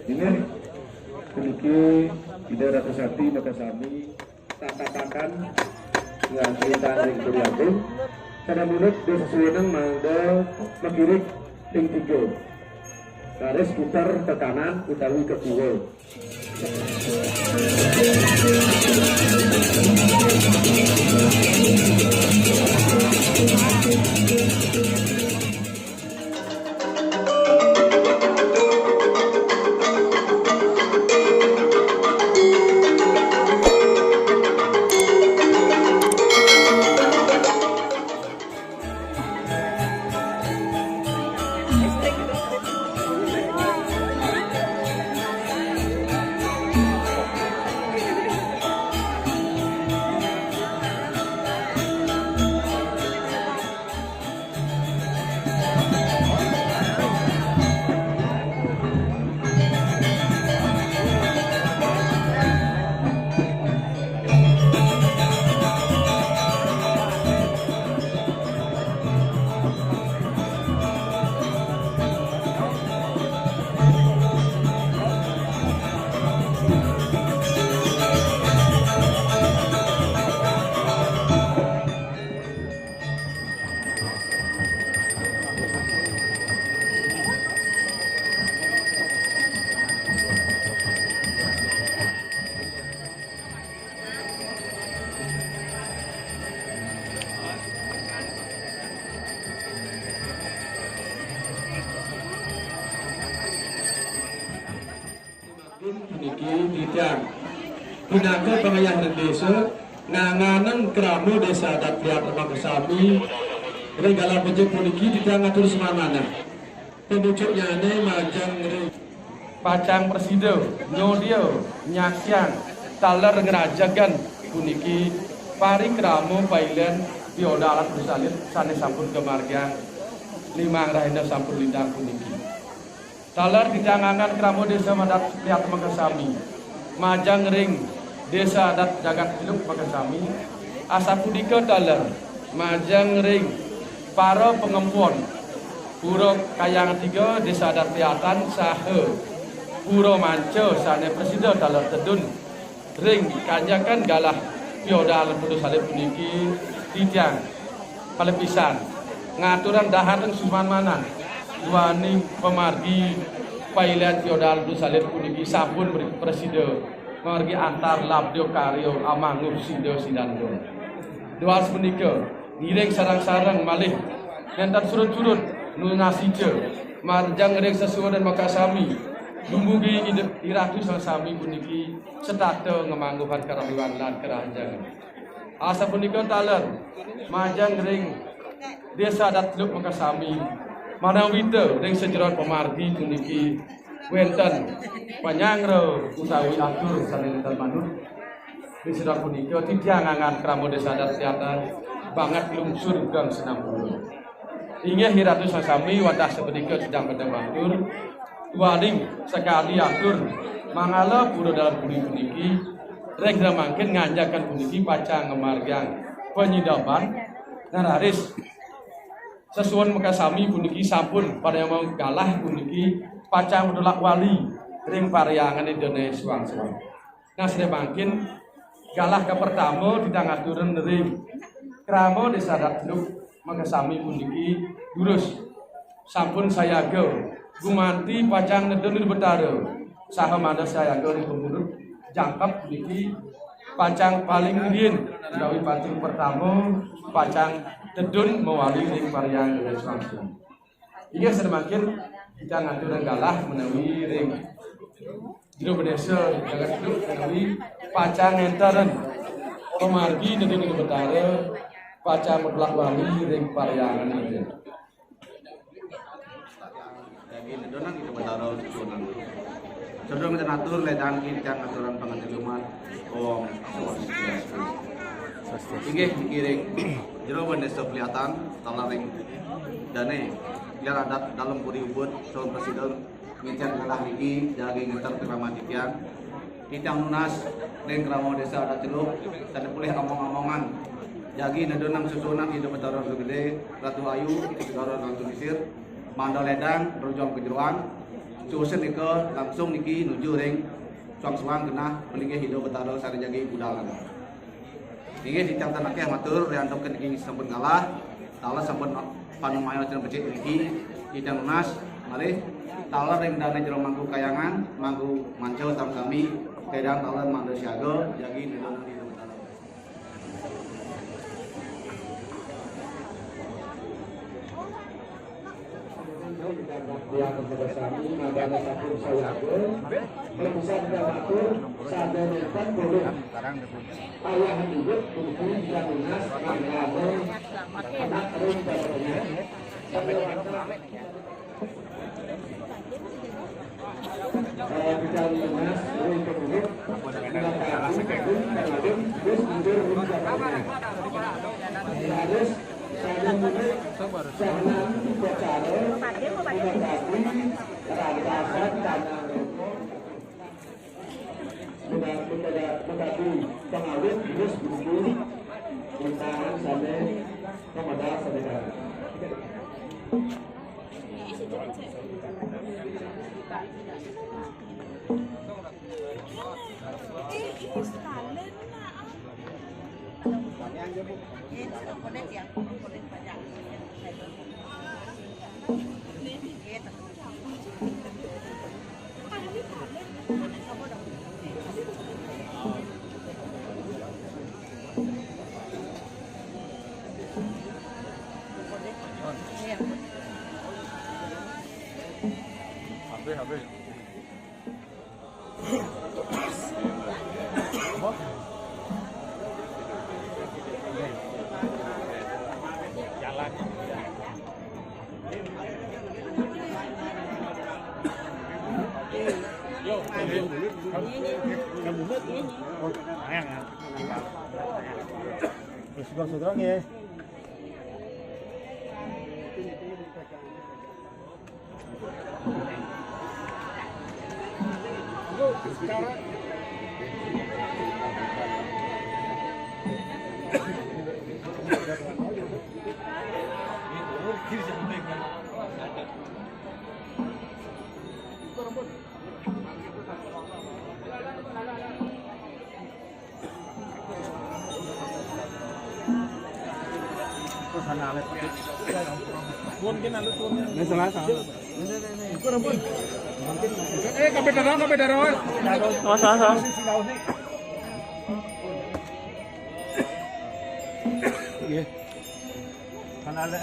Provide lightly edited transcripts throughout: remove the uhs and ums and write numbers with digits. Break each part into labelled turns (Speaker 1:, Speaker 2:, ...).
Speaker 1: Ini memiliki ide Ratu Sakti Makasami tatakan dengan cerita ring kuriaku karena menurut desa Suwenang mangga mengirik ring 3 garis putar ke kanan utawi ke kiri. Tidak gunakan pengayah desa nganganan keramu desa adat priat Makasami regala pojok puniki tidak ngatur semamana pembucuknya ini majang pacang presido nyodio nyaksian taler ngerajakan puniki paring keramu pailen bioda alat bersalin sane sampun kemarga limang rahina sampun lindang puniki taler dijangankan keramu desa adat priat Makasami majang ring desa adat jagat hidup Makasami asapudika taler majang ring para pengempon pura kayang 3 desa adat priatan sahe pura manco sane presida taler tedun ring kanjakan galah pioda alat putus salib puniki titiang palepisan ngaturan dahan suman manan duani pemargi pailan pioda alat putus salib puniki sampun presida margi antar labdio karyo amangup sido sidando dua semenika ngiring sarang-sarang malih nentan surut-surut nunasije marjang ring sesuai dan Makasami dumbugi iratu sami puniki setate ngemangguhan karawiwan lan kerajaan asa punika taler majang ring desa adat teluk Makasami manawita ring sejeron pemargi puniki wenten panyangro utawi atur sarintan manut di sedang punika tidak ngangan keramu desa adat priatan banget lungsur gang senam bulu hingga hiratu sasami wadah sebenika sedang pada matur waling sekali atur mangala pura dalam puniki regra mangkin nganjakan puniki pacang ngemargang penyidapan nararis sesuai Makasami puniki sampun pada yang mau galah puniki pacang menolak wali ring pariangan Indonesia suang. Nah sudah makin galah ke pertama tidak ngaturan ring kramo desa adat teluk Makasami puniki durus sampun saya go gumanti pacang nedon betara saha mana saya go ring pemurut jangkap puniki pacang paling riyen gawe patung pertama pacang dedun mewali ring pariangan Indonesia suang. Iya sudah makin kita ngatur galah menawi ring jero desa jagat hidup menawi pacang entaran pemargi nedun betara pacang mutlak wali ring pariangan itu. Jadi nedonan itu betara
Speaker 2: Sedang menatur ledang kita aturan pengantiluman Om Swastiastu. Inggih dikiring jero desa kelihatan talaring dane liar adat dalam puri ubud salam presiden ngincar kalah niki jagi ngeter keramadikian kita nunas ning kramo desa adat celuk dan pulih omong-omongan jagi nedonang susunan hidup betara gede Ratu Ayu segara Ratu Misir mandol ledang berjuang kejeruan susun nike langsung niki nuju ring suang-suang genah pelingih hidup betara sari jagi budalan. Ini ditang tanaknya matur riantok niki sampun kalah tala sampun panumayan cenah becik niki kita lunas mari tala ring dana jero mangku kayangan mangku mancau sami kedang tala mangku siaga jagi nedona hidup betara.
Speaker 1: Yang bersami magana sampun sayaga bisa diatur sadenetan boleh ayah hidup kudu yang lunas mangane anak ring baternya kita lunas ring kudu terus mundur ring baternya harus saling mundur jangan bicara menghadapi rampasan tanah menghadapi pengawet terus buru bertahan sampai pemadam saudara.
Speaker 3: Habis. Jalan. Yo, kamu ayang ya. Terus gua ya. Sekarang kabeh darah. Salah. Nggih. Sanale.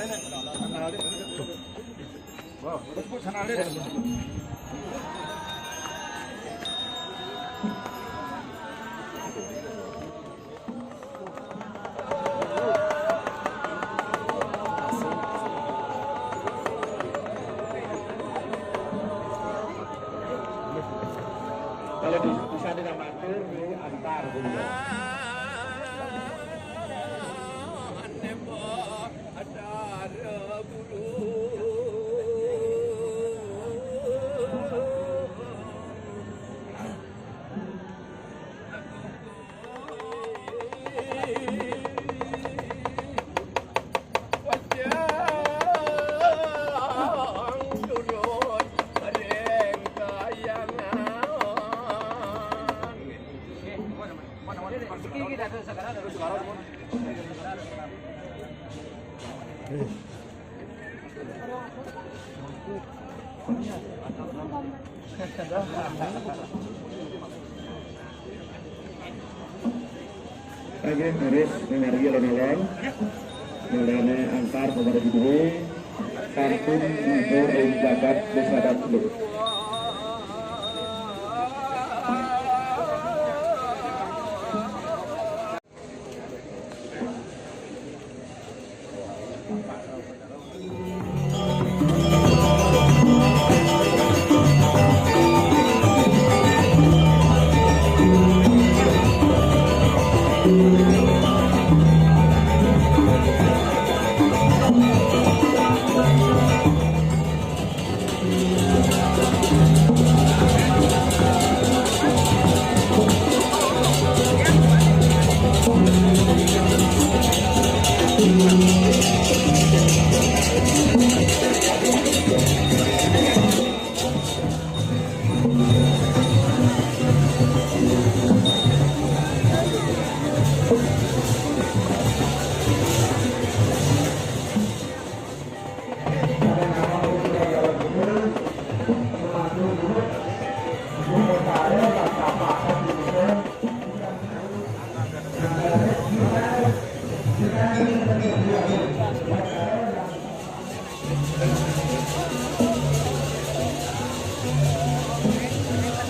Speaker 3: Wah, terus sanale.
Speaker 1: Kalau bisa dinamakan antar bunda. Oke, harus energi lenelan, mulane antar kepada diri, kantun untuk jabat desa Datluk.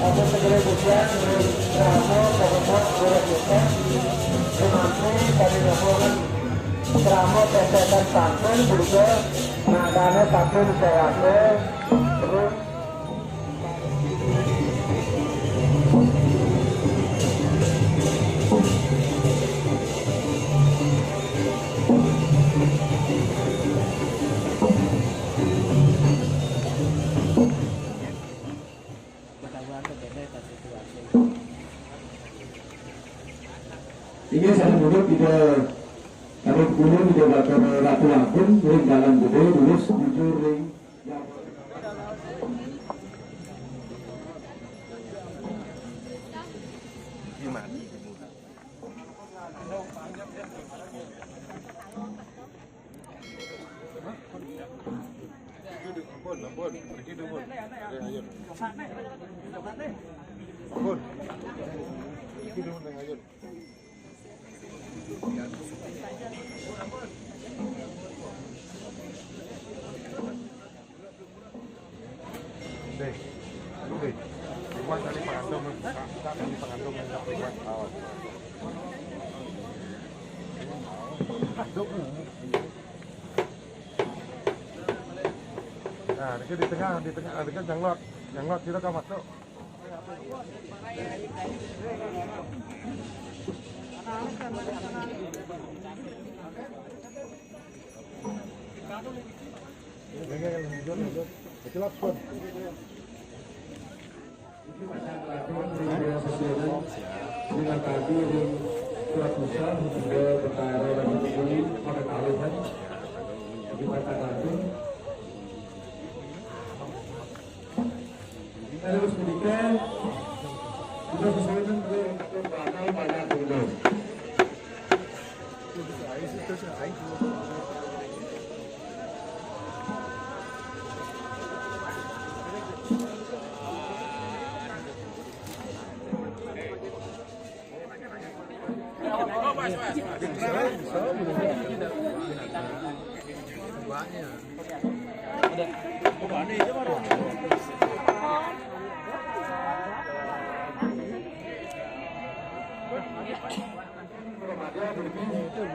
Speaker 4: Aku segera bukan Ramo Pokoknya Buruk Yusuf Rumantri kami ngomongin Ramo Pesetan Sampun juga Nadane Sampun Serase Terus
Speaker 1: ini saya dulu tidak ada guru tidak bakal ratu lampun ring dalam gede lulus jujur ring
Speaker 3: Nah, ini di tengah, ada kan yang lot kita kan masuk.
Speaker 1: dengan tadi ring kuat besar juga perkara dan ini pada kalian di mata tadi harus menikah sudah sesuai dengan bakal banyak dulu.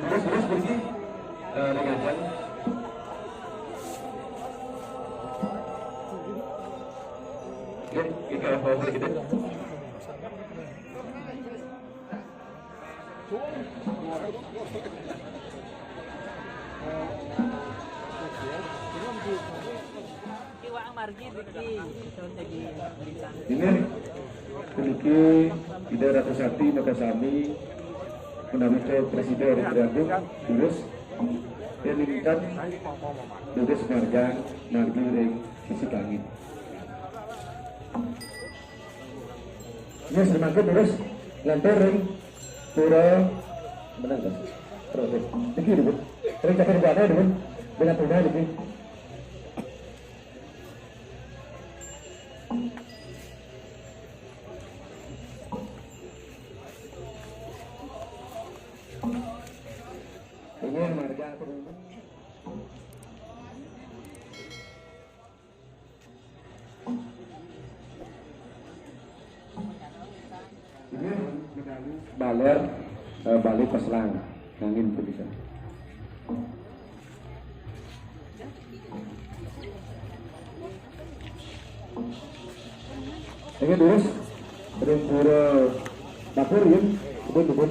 Speaker 1: Terus pergi dengan jam. Kita bawa pergi deh. Ini memiliki tidak Ratu Sakti Makasami menamai Presiden Republik Lurus dan lingkan Lurus Margang Margi Ring Sisi Langit. Ini semakin lurus lantai ring pura menang kan? Terus tinggi dulu. Ring capai di mana dulu? Dengan tunda dulu. Ini marga turun. Ini baler balik Paslang angin itu bisa. Ini terus pura dapur ya, kebun.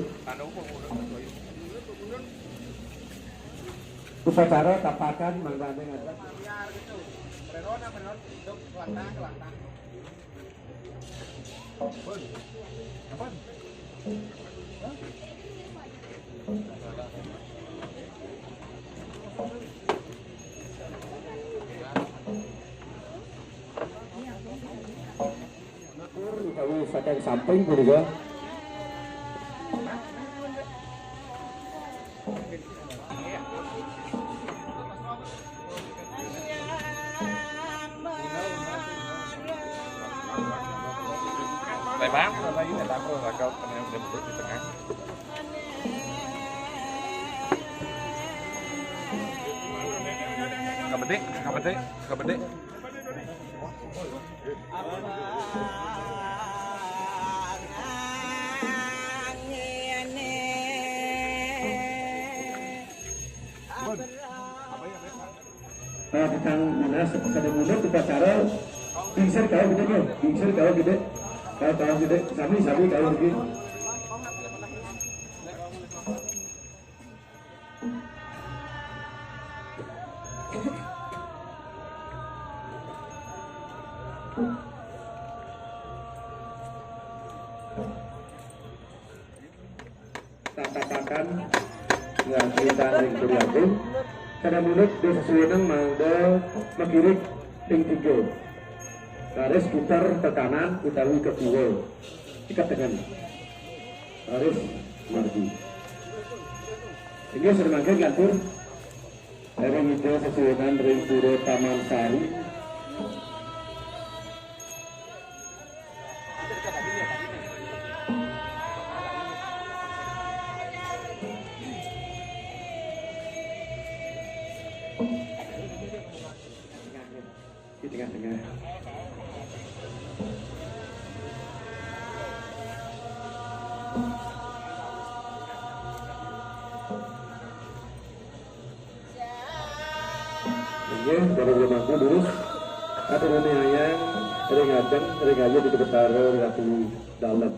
Speaker 1: Upacara tapakan manggane ngadat. Kalau saking samping juga.
Speaker 3: Lại bám rồi lấy này làm rồi là câu anh em để một bước đi tengah. Kapetik.
Speaker 1: Kang Munas sada mundur upacara pingser kau gede ke pingser kau gede kau gede sami kau gede tatapakan yang kita ring kuriagung kada mulut desa suwenang mangda makirik ping 3 garis putar ke kanan utawi ke kiwa ikat dengan garis margi ini sermangga gantur dari ide sesuwenan ring pura Taman Sari di tengah-tengah. Ini baru mampu lurus atau ini ayang sering aja di kebetara ratu dalam.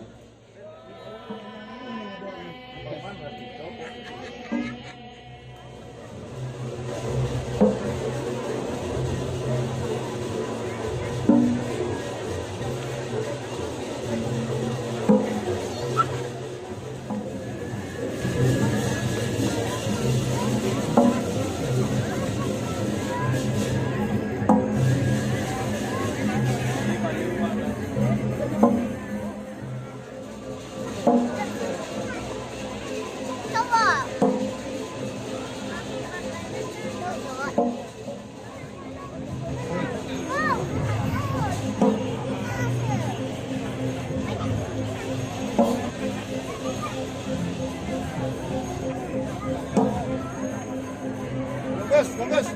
Speaker 3: Bagus.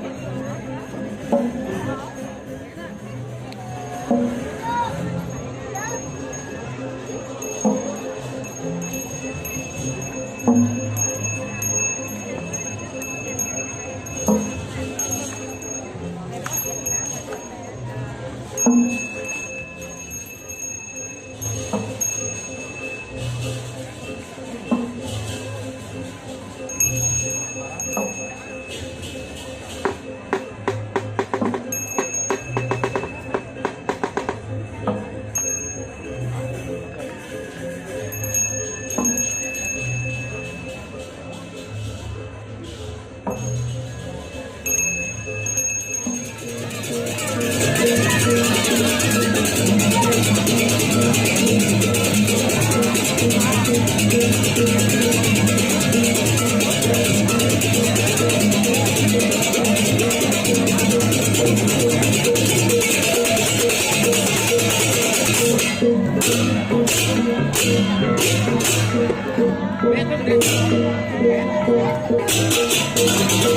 Speaker 4: Betul.